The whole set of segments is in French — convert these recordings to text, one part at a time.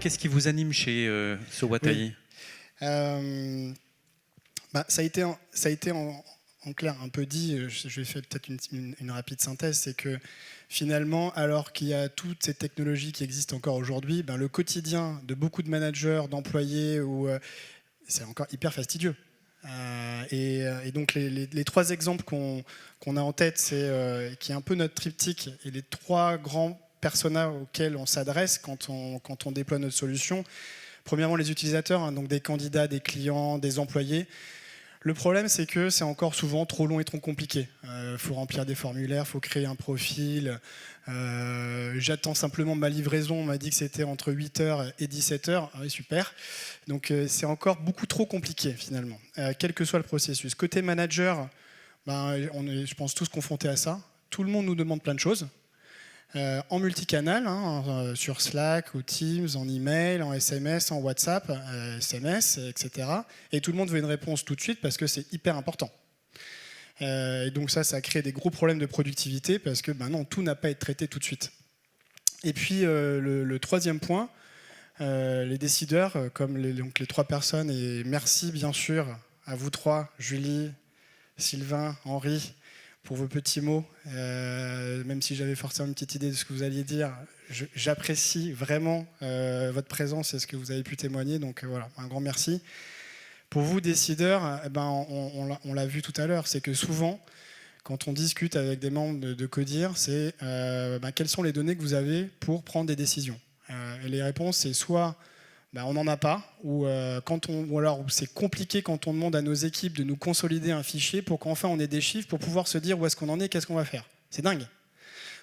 Qu'est-ce qui vous anime chez Sowatai? Oui. Ça a été en clair un peu dit, je vais faire peut-être une rapide synthèse, c'est que finalement, alors qu'il y a toutes ces technologies qui existent encore aujourd'hui, le quotidien de beaucoup de managers, d'employés, c'est encore hyper fastidieux. Et donc les trois exemples qu'on a en tête, c'est qui est un peu notre triptyque, et les trois grands personas auxquels on s'adresse quand on déploie notre solution. Premièrement, les utilisateurs, donc des candidats, des clients, des employés. Le problème, c'est que c'est encore souvent trop long et trop compliqué. Faut remplir des formulaires, faut créer un profil. J'attends simplement ma livraison. On m'a dit que c'était entre 8h et 17h. Ah oui, super. Donc c'est encore beaucoup trop compliqué finalement, quel que soit le processus. Côté manager, on est, je pense, tous confrontés à ça. Tout le monde nous demande plein de choses. En multicanal, sur Slack ou Teams, en email, en SMS, en WhatsApp, SMS, etc. Et tout le monde veut une réponse tout de suite parce que c'est hyper important. Et donc ça crée des gros problèmes de productivité parce que non, tout n'a pas à être traité tout de suite. Et puis le troisième point, les décideurs, comme les trois personnes, et merci bien sûr à vous trois, Julie, Sylvain, Henri, pour vos petits mots, même si j'avais forcément une petite idée de ce que vous alliez dire, j'apprécie vraiment votre présence et ce que vous avez pu témoigner, donc voilà, un grand merci. Pour vous, décideurs, on l'a vu tout à l'heure, c'est que souvent, quand on discute avec des membres de Codir, c'est quelles sont les données que vous avez pour prendre des décisions. Et les réponses, c'est soit on n'en a pas, ou alors c'est compliqué quand on demande à nos équipes de nous consolider un fichier pour qu'enfin on ait des chiffres pour pouvoir se dire où est-ce qu'on en est, qu'est-ce qu'on va faire. C'est dingue.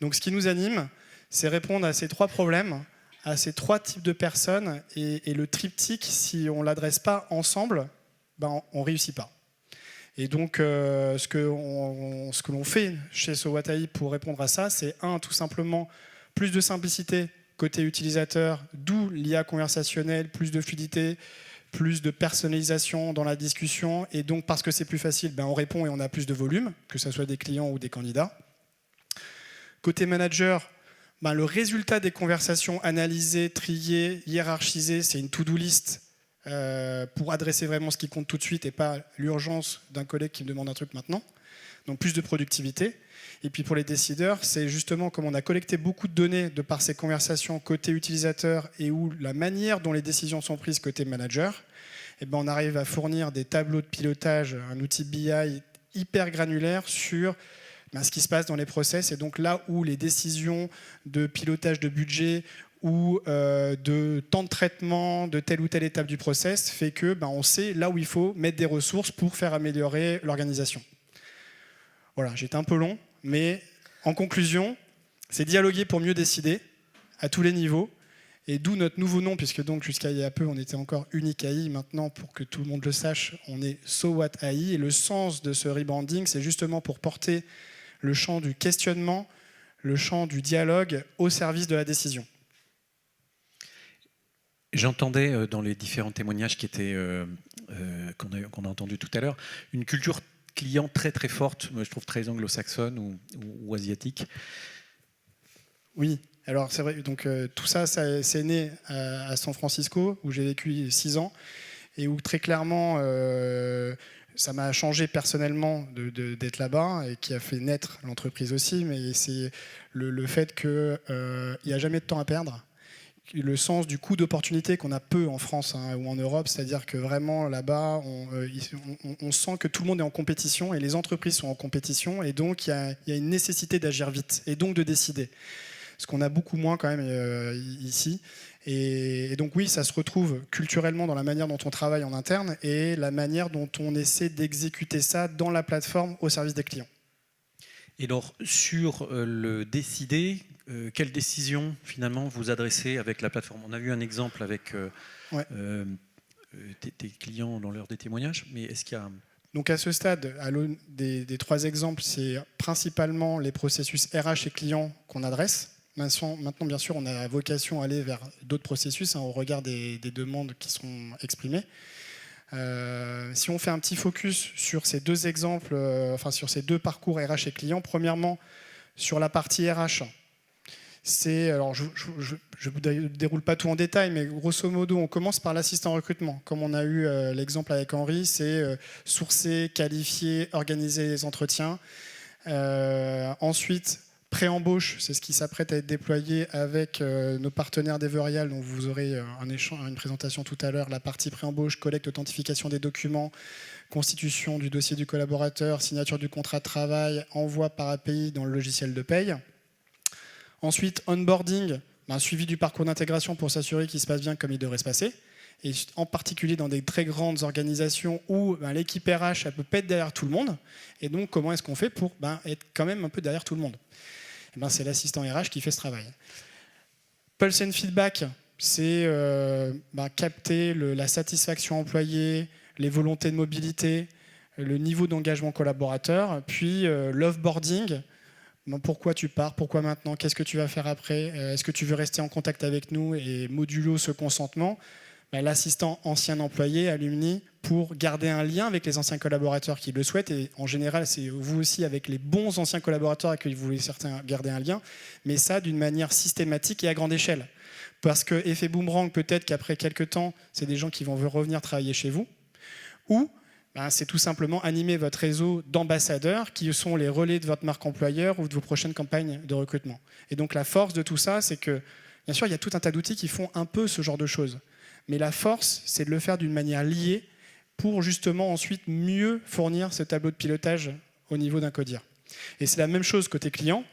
Donc ce qui nous anime, c'est répondre à ces trois problèmes, à ces trois types de personnes, et le triptyque, si on ne l'adresse pas ensemble, on ne réussit pas. Et donc ce que l'on fait chez Sowatai pour répondre à ça, c'est tout simplement plus de simplicité côté utilisateur, d'où l'IA conversationnelle, plus de fluidité, plus de personnalisation dans la discussion. Et donc, parce que c'est plus facile, on répond et on a plus de volume, que ce soit des clients ou des candidats. Côté manager, le résultat des conversations analysées, triées, hiérarchisées, c'est une to-do list pour adresser vraiment ce qui compte tout de suite et pas l'urgence d'un collègue qui me demande un truc maintenant. Donc, plus de productivité. Et puis pour les décideurs, c'est justement comme on a collecté beaucoup de données de par ces conversations côté utilisateur et où la manière dont les décisions sont prises côté manager, on arrive à fournir des tableaux de pilotage, un outil BI hyper granulaire sur ce qui se passe dans les process. Et donc là où les décisions de pilotage de budget ou de temps de traitement de telle ou telle étape du process fait que on sait là où il faut mettre des ressources pour faire améliorer l'organisation. Voilà, j'étais un peu long. Mais en conclusion, c'est dialoguer pour mieux décider à tous les niveaux. Et d'où notre nouveau nom, puisque donc jusqu'à il y a peu, on était encore Unique AI. Maintenant, pour que tout le monde le sache, on est Sowatai. Et le sens de ce rebranding, c'est justement pour porter le champ du questionnement, le champ du dialogue au service de la décision. J'entendais dans les différents témoignages qu'on a entendus tout à l'heure, une culture client très très forte, je trouve très anglo-saxonne ou asiatique. Oui, alors c'est vrai, donc tout ça c'est né à San Francisco, où j'ai vécu 6 ans, et où très clairement ça m'a changé personnellement d'être là-bas, et qui a fait naître l'entreprise aussi, mais c'est le fait qu'il n'y a jamais de temps à perdre. Le sens du coût d'opportunité qu'on a peu en France ou en Europe, c'est-à-dire que vraiment là-bas, on sent que tout le monde est en compétition et les entreprises sont en compétition, et donc il y a une nécessité d'agir vite et donc de décider. Ce qu'on a beaucoup moins quand même ici. Et donc oui, ça se retrouve culturellement dans la manière dont on travaille en interne et la manière dont on essaie d'exécuter ça dans la plateforme au service des clients. Et alors, sur le décider, quelles décisions finalement vous adressez avec la plateforme? On a vu un exemple avec tes clients dans l'heure des témoignages, mais est-ce qu'il y a... Donc à ce stade, à l'aune des trois exemples, c'est principalement les processus RH et clients qu'on adresse. Maintenant, bien sûr, on a vocation à aller vers d'autres processus au regard des demandes qui sont exprimées. Si on fait un petit focus sur ces deux exemples, sur ces deux parcours RH et clients, premièrement, sur la partie RH, Alors, je ne vous déroule pas tout en détail, mais grosso modo, on commence par l'assistant recrutement. Comme on a eu l'exemple avec Henri, c'est sourcer, qualifier, organiser les entretiens. Ensuite, pré-embauche, c'est ce qui s'apprête à être déployé avec nos partenaires d'Everial, dont vous aurez une présentation tout à l'heure. La partie pré-embauche, collecte, authentification des documents, constitution du dossier du collaborateur, signature du contrat de travail, envoi par API dans le logiciel de paye. Ensuite, onboarding, suivi du parcours d'intégration pour s'assurer qu'il se passe bien comme il devrait se passer. Et en particulier dans des très grandes organisations où l'équipe RH elle peut pas être derrière tout le monde. Et donc, comment est-ce qu'on fait pour être quand même un peu derrière tout le monde? C'est l'assistant RH qui fait ce travail. Pulse and feedback, c'est capter la satisfaction employée, les volontés de mobilité, le niveau d'engagement collaborateur, puis l'offboarding. Pourquoi tu pars? Pourquoi maintenant? Qu'est-ce que tu vas faire après? Est-ce que tu veux rester en contact avec nous? Et modulo ce consentement, l'assistant ancien employé, alumni, pour garder un lien avec les anciens collaborateurs qui le souhaitent. Et en général, c'est vous aussi avec les bons anciens collaborateurs avec qui vous voulez certains garder un lien, mais ça d'une manière systématique et à grande échelle. Parce que effet boomerang, peut-être qu'après quelques temps, c'est des gens qui vont revenir travailler chez vous. Ou c'est tout simplement animer votre réseau d'ambassadeurs qui sont les relais de votre marque employeur ou de vos prochaines campagnes de recrutement. Et donc la force de tout ça, c'est que, bien sûr, il y a tout un tas d'outils qui font un peu ce genre de choses. Mais la force, c'est de le faire d'une manière liée pour justement ensuite mieux fournir ce tableau de pilotage au niveau d'un codir. Et c'est la même chose côté client.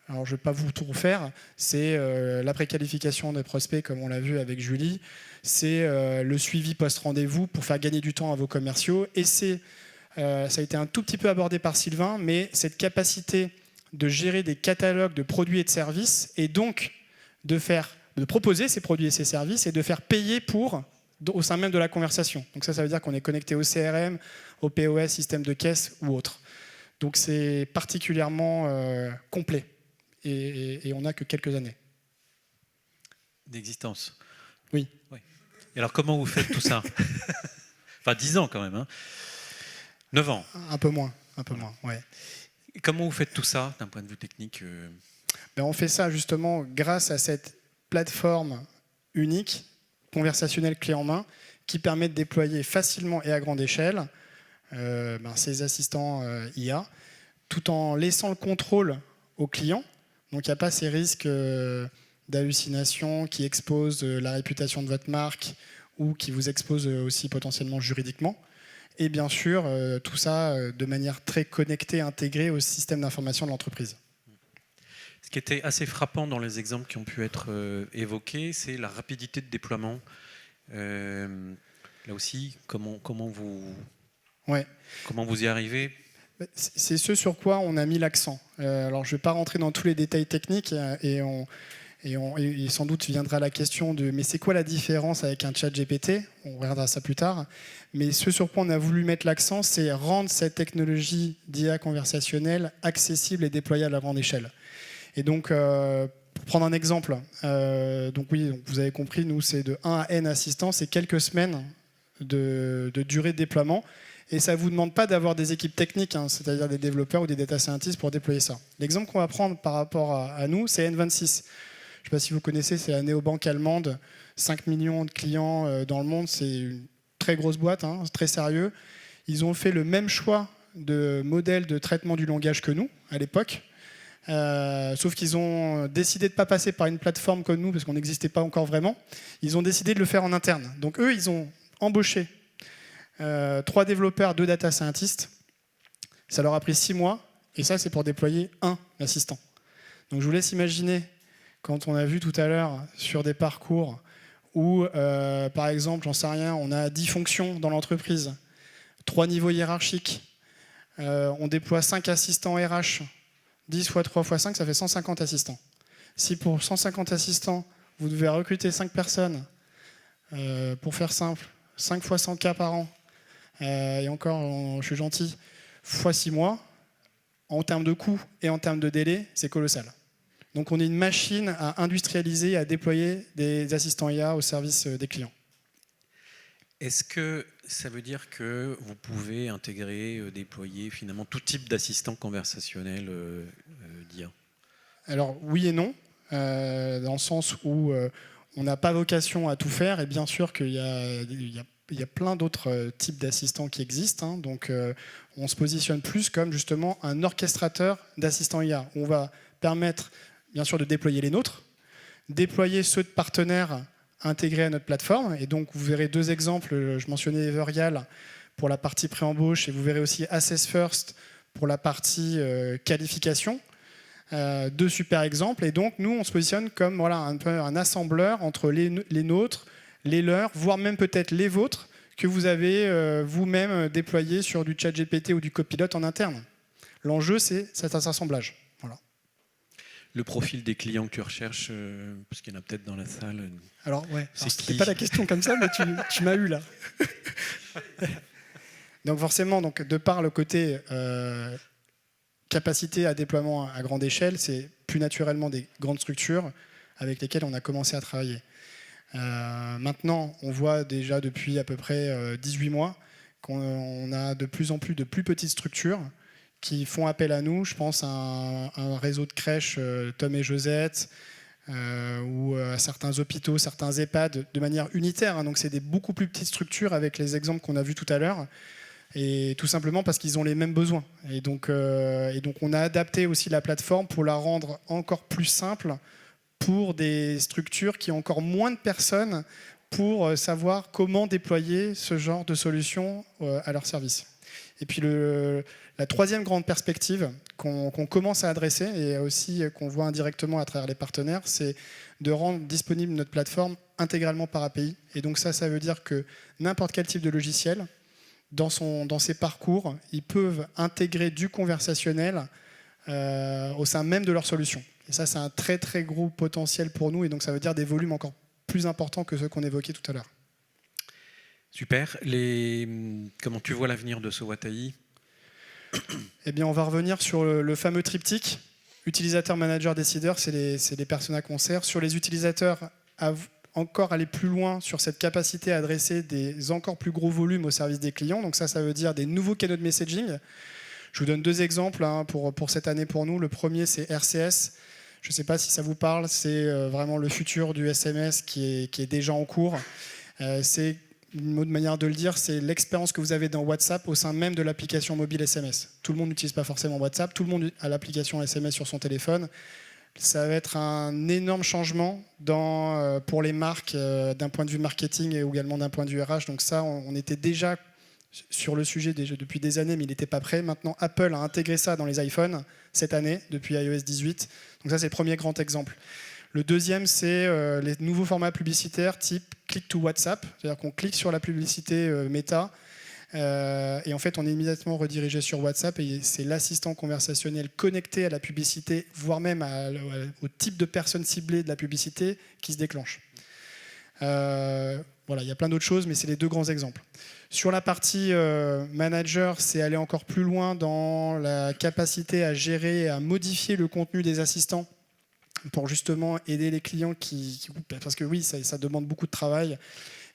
Alors je ne vais pas vous tout refaire, c'est la préqualification des prospects comme on l'a vu avec Julie, c'est le suivi post-rendez-vous pour faire gagner du temps à vos commerciaux, et ça a été un tout petit peu abordé par Sylvain, mais cette capacité de gérer des catalogues de produits et de services, et donc de proposer ces produits et ces services, et de faire payer pour au sein même de la conversation. Donc ça veut dire qu'on est connecté au CRM, au POS, système de caisse ou autre. Donc c'est particulièrement complet. Et on n'a que quelques années. D'existence. Oui. Et alors, comment vous faites tout ça? Enfin, 10 ans quand même. Hein. 9 ans. Un peu moins, ouais. Et comment vous faites tout ça, d'un point de vue technique On fait ça justement grâce à cette plateforme unique, conversationnelle clé en main, qui permet de déployer facilement et à grande échelle ces assistants IA, tout en laissant le contrôle aux clients. Donc il n'y a pas ces risques d'hallucination qui exposent la réputation de votre marque ou qui vous exposent aussi potentiellement juridiquement. Et bien sûr, tout ça de manière très connectée, intégrée au système d'information de l'entreprise. Ce qui était assez frappant dans les exemples qui ont pu être évoqués, c'est la rapidité de déploiement. Là aussi, comment vous y arrivez? C'est ce sur quoi on a mis l'accent. Alors, je ne vais pas rentrer dans tous les détails techniques et sans doute viendra la question de mais c'est quoi la différence avec un chat GPT? On regardera ça plus tard. Mais ce sur quoi on a voulu mettre l'accent, c'est rendre cette technologie d'IA conversationnelle accessible et déployable à grande échelle. Et donc, pour prendre un exemple, donc vous avez compris, nous, c'est de 1 à N assistants, c'est quelques semaines de durée de déploiement. Et ça ne vous demande pas d'avoir des équipes techniques, c'est-à-dire des développeurs ou des data scientists pour déployer ça. L'exemple qu'on va prendre par rapport à nous, c'est N26. Je ne sais pas si vous connaissez, c'est la néobanque allemande, 5 millions de clients dans le monde, c'est une très grosse boîte, très sérieux. Ils ont fait le même choix de modèle de traitement du langage que nous, à l'époque, sauf qu'ils ont décidé de ne pas passer par une plateforme comme nous, parce qu'on n'existait pas encore vraiment. Ils ont décidé de le faire en interne. Donc eux, ils ont embauché 3 développeurs, 2 data scientists. Ça leur a pris 6 mois, et ça, c'est pour déployer un assistant. Donc je vous laisse imaginer, quand on a vu tout à l'heure sur des parcours où, par exemple, j'en sais rien, on a 10 fonctions dans l'entreprise, 3 niveaux hiérarchiques, on déploie 5 assistants RH, 10 fois 3 fois 5, ça fait 150 assistants. Si pour 150 assistants, vous devez recruter 5 personnes, pour faire simple, 5 fois 100 cas par an, et encore, je suis gentil, fois 6 mois, en termes de coûts et en termes de délai, c'est colossal. Donc on est une machine à industrialiser, à déployer des assistants IA au service des clients. Est-ce que ça veut dire que vous pouvez intégrer, déployer finalement tout type d'assistant conversationnel d'IA? Alors oui et non. dans le sens où on n'a pas vocation à tout faire, et bien sûr qu'il y a plein d'autres types d'assistants qui existent. Donc on se positionne plus comme justement un orchestrateur d'assistants IA. On va permettre bien sûr de déployer les nôtres, déployer ceux de partenaires intégrés à notre plateforme. Et donc vous verrez 2 exemples. Je mentionnais Evergal pour la partie pré-embauche, et vous verrez aussi Assess First pour la partie qualification. 2 super exemples. Et donc nous on se positionne comme voilà, un peu un assembleur entre les nôtres, les leurs, voire même peut-être les vôtres, que vous avez vous-même déployé sur du ChatGPT ou du Copilot en interne. L'enjeu, c'est cet assemblage. Voilà. Le profil des clients que tu recherches, parce qu'il y en a peut-être dans la salle. Alors, ouais, c'était pas la question comme ça, mais tu m'as eu là. Donc forcément, de par le côté capacité à déploiement à grande échelle, c'est plus naturellement des grandes structures avec lesquelles on a commencé à travailler. Maintenant, on voit déjà depuis à peu près 18 mois qu'on a de plus en plus de plus petites structures qui font appel à nous. Je pense à un réseau de crèches Tom et Josette, ou à certains hôpitaux, certains EHPAD de manière unitaire. Donc c'est des beaucoup plus petites structures avec les exemples qu'on a vus tout à l'heure. Et tout simplement parce qu'ils ont les mêmes besoins. Et donc on a adapté aussi la plateforme pour la rendre encore plus simple pour des structures qui ont encore moins de personnes pour savoir comment déployer ce genre de solutions à leur service. Et puis la troisième grande perspective qu'on commence à adresser et aussi qu'on voit indirectement à travers les partenaires, c'est de rendre disponible notre plateforme intégralement par API. Et donc ça veut dire que n'importe quel type de logiciel, dans ses parcours, ils peuvent intégrer du conversationnel au sein même de leur solution. Et ça, c'est un très très gros potentiel pour nous, et donc ça veut dire des volumes encore plus importants que ceux qu'on évoquait tout à l'heure. Super. Comment tu vois l'avenir de SOWAT AI ? Eh bien, on va revenir sur le fameux triptyque. Utilisateur, manager, décideur, c'est les personas qu'on sert. Sur les utilisateurs, encore aller plus loin sur cette capacité à adresser des encore plus gros volumes au service des clients. Donc ça veut dire des nouveaux canaux de messaging. Je vous donne 2 exemples pour cette année pour nous. Le premier, c'est RCS. Je ne sais pas si ça vous parle. C'est vraiment le futur du SMS qui est déjà en cours. C'est une autre manière de le dire, c'est l'expérience que vous avez dans WhatsApp au sein même de l'application mobile SMS. Tout le monde n'utilise pas forcément WhatsApp. Tout le monde a l'application SMS sur son téléphone. Ça va être un énorme changement pour les marques d'un point de vue marketing et également d'un point de vue RH. Donc ça, on était déjà sur le sujet depuis des années, mais il n'était pas prêt. Maintenant, Apple a intégré ça dans les iPhones cette année, depuis iOS 18. Donc ça, c'est le premier grand exemple. Le deuxième, c'est les nouveaux formats publicitaires type click to WhatsApp. C'est-à-dire qu'on clique sur la publicité Meta, et en fait, on est immédiatement redirigé sur WhatsApp, et c'est l'assistant conversationnel connecté à la publicité, voire même au type de personnes ciblées de la publicité qui se déclenche. Voilà, il y a plein d'autres choses, mais c'est les 2 grands exemples. Sur la partie manager, c'est aller encore plus loin dans la capacité à gérer et à modifier le contenu des assistants pour justement aider les clients parce que oui, ça demande beaucoup de travail.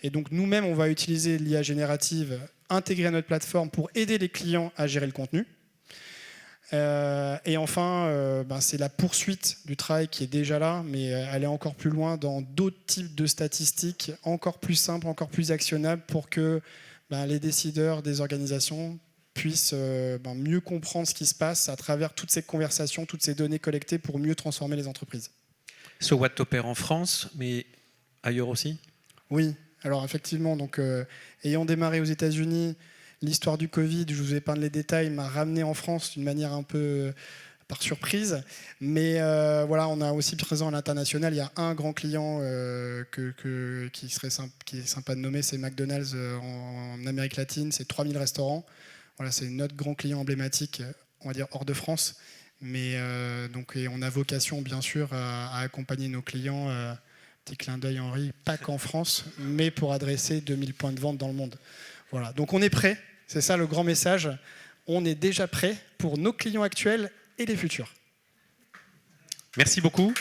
Et donc nous-mêmes, on va utiliser l'IA générative intégrée à notre plateforme pour aider les clients à gérer le contenu. Et enfin, c'est la poursuite du travail qui est déjà là, mais aller encore plus loin dans d'autres types de statistiques, encore plus simples, encore plus actionnables, pour que les décideurs des organisations puissent mieux comprendre ce qui se passe à travers toutes ces conversations, toutes ces données collectées pour mieux transformer les entreprises. SOWAT opère en France, mais ailleurs aussi ? Oui, alors effectivement, ayant démarré aux États-Unis, l'histoire du Covid, je vous ai peint les détails, m'a ramené en France d'une manière un peu par surprise. Mais voilà, on a aussi présent à l'international. Il y a un grand client qui est sympa de nommer, c'est McDonald's en Amérique latine. C'est 3000 restaurants. Voilà, c'est notre grand client emblématique, on va dire hors de France. Mais et on a vocation, bien sûr, à accompagner nos clients. Petit clin d'œil, Henri, pas qu'en France, mais pour adresser 2000 points de vente dans le monde. Voilà, donc on est prêt, c'est ça le grand message. On est déjà prêt pour nos clients actuels et les futurs. Merci beaucoup.